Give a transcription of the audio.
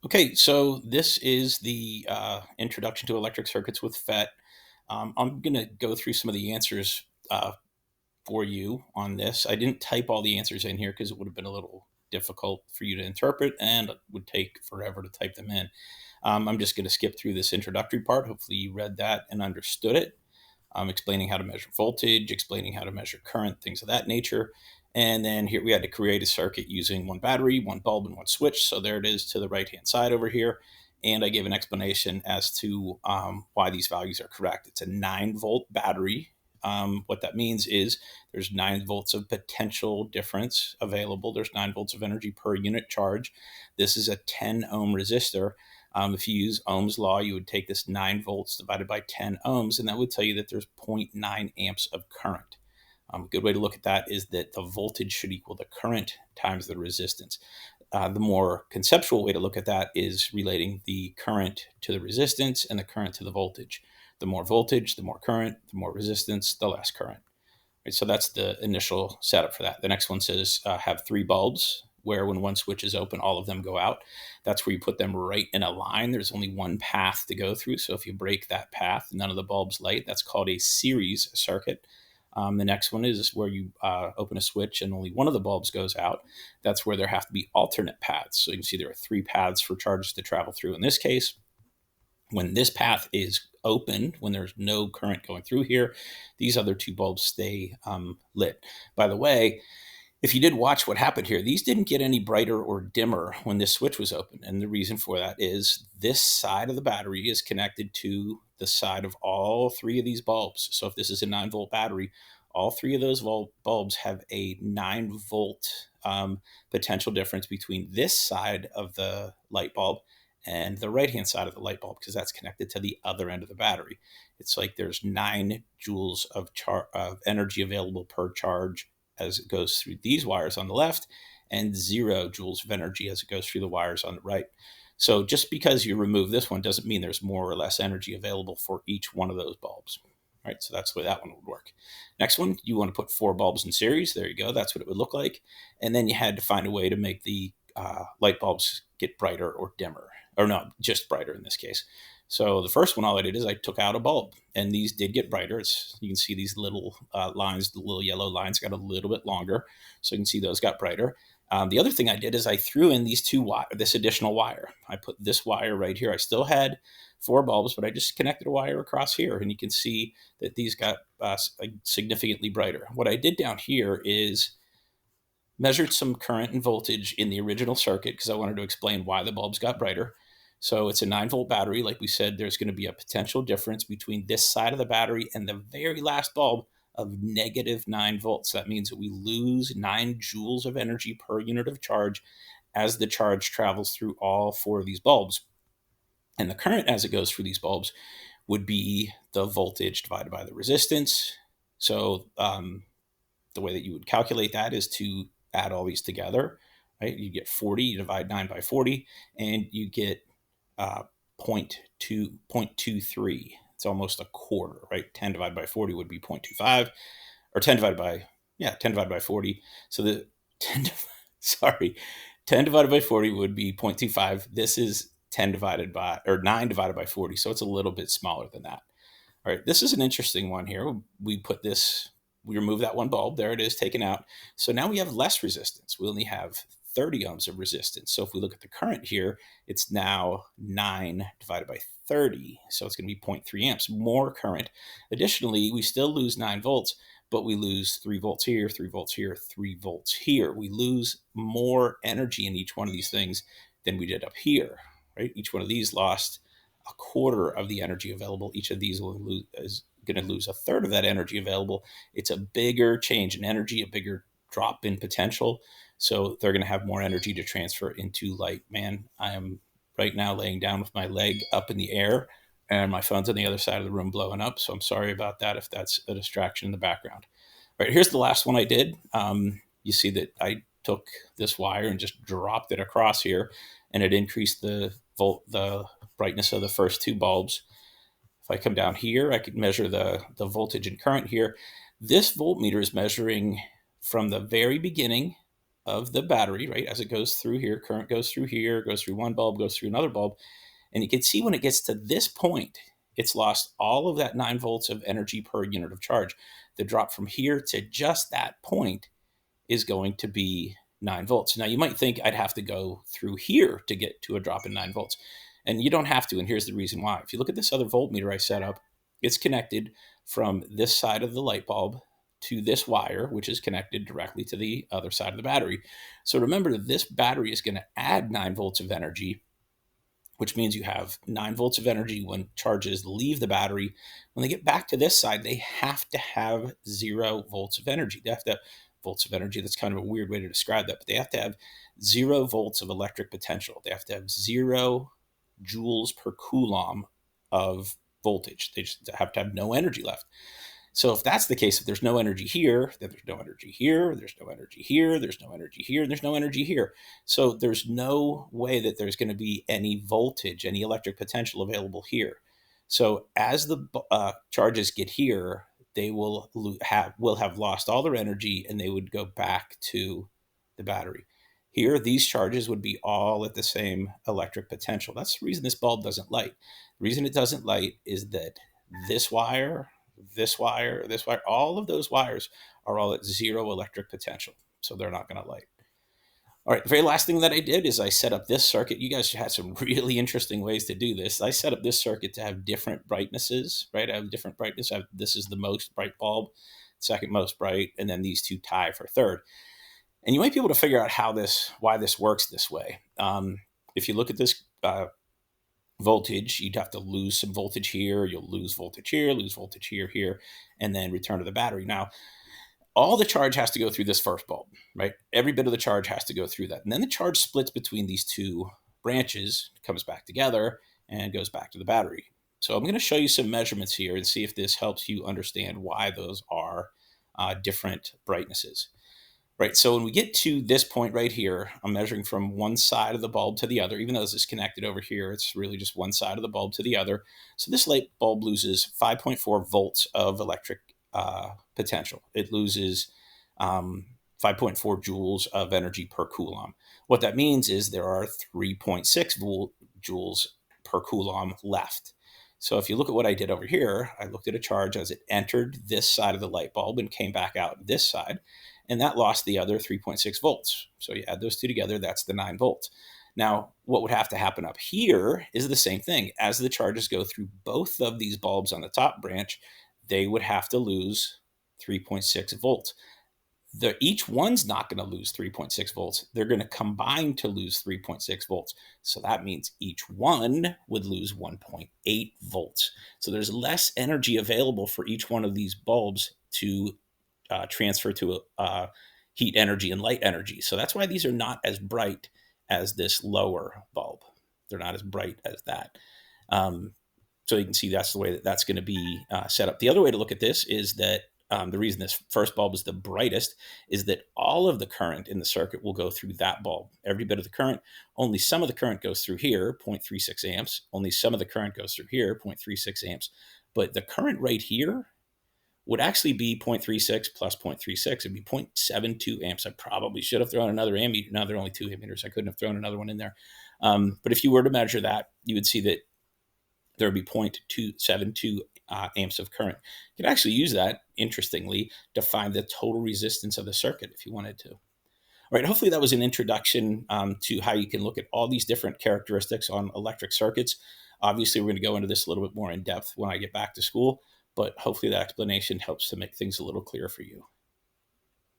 Okay, so this is the introduction to electric circuits with PhET. I'm going to go through some of the answers for you on this. I didn't type all the answers in here because it would have been a little difficult for you to interpret and it would take forever to type them in. I'm just going to skip through this introductory part. Hopefully, you read that and understood it. Explaining how to measure voltage, explaining how to measure current, things of that nature. And then here we had to create a circuit using one battery, one bulb, and one switch. So there it is to the right-hand side over here. And I gave an explanation as to why these values are correct. It's a 9-volt battery. What that means is there's 9 volts of potential difference available. There's 9 volts of energy per unit charge. This is a 10 ohm resistor. If you use Ohm's law, you would take this 9 volts divided by 10 ohms, and that would tell you that there's zero 0.9 amps of current. A good way to look at that is that the voltage should equal the current times the resistance. The more conceptual way to look at that is relating the current to the resistance and the current to the voltage. The more voltage, the more current, the more resistance, the less current. Right, so that's the initial setup for that. The next one says have 3 bulbs, where when one switch is open, all of them go out. That's where you put them right in a line. There's only one path to go through. So if you break that path, none of the bulbs light. That's called a series circuit. The next one is where you open a switch and only one of the bulbs goes out. That's where there have to be alternate paths. So you can see there are 3 paths for charges to travel through. In this case, when this path is open, when there's no current going through here, these other 2 bulbs stay lit. By the way, if you did watch what happened here, these didn't get any brighter or dimmer when this switch was open. And the reason for that is this side of the battery is connected to the side of all 3 of these bulbs. So if this is a 9-volt battery, all 3 of those bulbs have a 9-volt potential difference between this side of the light bulb and the right-hand side of the light bulb, because that's connected to the other end of the battery. It's like there's 9 joules of energy available per charge as it goes through these wires on the left, and 0 joules of energy as it goes through the wires on the right. So just because you remove this one doesn't mean there's more or less energy available for each one of those bulbs. Right, so that's the way that one would work. Next one, you want to put 4 bulbs in series. There you go. That's what it would look like. And then you had to find a way to make the light bulbs get brighter or dimmer, or not just brighter in this case. So the first one, all I did is I took out a bulb, and these did get brighter. You can see these little lines, the little yellow lines got a little bit longer, so you can see those got brighter. The other thing I did is I threw in this additional wire. I put this wire right here. I still had 4 bulbs, but I just connected a wire across here, and you can see that these got significantly brighter. What I did down here is measured some current and voltage in the original circuit because I wanted to explain why the bulbs got brighter. So it's a 9-volt battery. Like we said, there's going to be a potential difference between this side of the battery and the very last bulb of negative 9 volts. That means that we lose 9 joules of energy per unit of charge as the charge travels through all 4 of these bulbs. And the current as it goes through these bulbs would be the voltage divided by the resistance. So the way that you would calculate that is to add all these together, right? You get 40, you divide 9 by 40, and you get 0.23. It's almost a quarter, right? 10 divided by 40 would be 0.25, or 10 divided by 40. So the 10, sorry, 10 divided by 40 would be 0.25. This is 10 divided by, or 9 divided by 40. So it's a little bit smaller than that. All right, this is an interesting one here. We remove that one bulb. There it is, taken out. So now we have less resistance. We only have 30 ohms of resistance. So if we look at the current here, it's now 9 divided by 30. So it's going to be 0.3 amps, more current. Additionally, we still lose 9 volts, but we lose 3 volts here, 3 volts here, 3 volts here. We lose more energy in each one of these things than we did up here, right? Each one of these lost a quarter of the energy available. Each of these is going to lose a third of that energy available. It's a bigger change in energy, a bigger drop in potential. So they're going to have more energy to transfer into light. Man, I am right now laying down with my leg up in the air and my phone's on the other side of the room blowing up. So I'm sorry about that if that's a distraction in the background. All right, here's the last one I did. You see that I took this wire and just dropped it across here, and it increased the brightness of the first 2 bulbs. If I come down here, I could measure the voltage and current here. This voltmeter is measuring from the very beginning of the battery, right? As it goes through here, current goes through here, goes through one bulb, goes through another bulb. And you can see when it gets to this point, it's lost all of that 9 volts of energy per unit of charge. The drop from here to just that point is going to be 9 volts. Now, you might think I'd have to go through here to get to a drop in 9 volts. And you don't have to. And here's the reason why. If you look at this other voltmeter I set up, it's connected from this side of the light bulb to this wire, which is connected directly to the other side of the battery. So remember that this battery is going to add 9 volts of energy, which means you have 9 volts of energy when charges leave the battery. When they get back to this side, they have to have 0 volts of energy. They have to have volts of energy. That's kind of a weird way to describe that, but they have to have 0 volts of electric potential. They have to have 0 joules per coulomb of voltage. They just have to have no energy left. So if that's the case, if there's no energy here, then there's no energy here, there's no energy here, there's no energy here, and there's no energy here. So there's no way that there's going to be any voltage, any electric potential available here. So as the charges get here, they will have lost all their energy, and they would go back to the battery. Here, these charges would be all at the same electric potential. That's the reason this bulb doesn't light. The reason it doesn't light is that this wire, this wire, this wire, all of those wires are all at 0 electric potential. So they're not going to light. All right, the very last thing that I did is I set up this circuit. You guys had some really interesting ways to do this. I set up this circuit to have different brightnesses, right? I have different brightness. This is the most bright bulb, second most bright, and then these two tie for third. And you might be able to figure out why this works this way. If you look at this voltage, you'd have to lose some voltage here, you'll lose voltage here, here, and then return to the battery. Now, all the charge has to go through this first bulb, right? Every bit of the charge has to go through that. And then the charge splits between these two branches, comes back together, and goes back to the battery. So I'm going to show you some measurements here and see if this helps you understand why those are different brightnesses. Right, so when we get to this point right here, I'm measuring from one side of the bulb to the other. Even though this is connected over here, it's really just one side of the bulb to the other. So this light bulb loses 5.4 volts of electric potential. It loses 5.4 joules of energy per coulomb. What that means is there are 3.6 joules per coulomb left. So if you look at what I did over here, I looked at a charge as it entered this side of the light bulb and came back out this side, and that lost the other 3.6 volts. So you add those two together, that's the 9 volts. Now, what would have to happen up here is the same thing. As the charges go through both of these bulbs on the top branch, they would have to lose 3.6 volts. Each one's not going to lose 3.6 volts. They're going to combine to lose 3.6 volts. So that means each one would lose 1.8 volts. So there's less energy available for each one of these bulbs to transfer to heat energy and light energy. So that's why these are not as bright as this lower bulb. They're not as bright as that. So you can see that's the way that that's going to be set up. The other way to look at this is that the reason this first bulb is the brightest is that all of the current in the circuit will go through that bulb. Every bit of the current, only some of the current goes through here, 0.36 amps. Only some of the current goes through here, 0.36 amps. But the current right here would actually be 0.36 plus 0.36. It'd be 0.72 amps. I probably should have thrown another ammeter. No, there are only 2 ammeters. I couldn't have thrown another one in there. But if you were to measure that, you would see that there would be 0.272 amps of current. You could actually use that, interestingly, to find the total resistance of the circuit if you wanted to. All right, hopefully that was an introduction to how you can look at all these different characteristics on electric circuits. Obviously, we're going to go into this a little bit more in depth when I get back to school, but hopefully that explanation helps to make things a little clearer for you.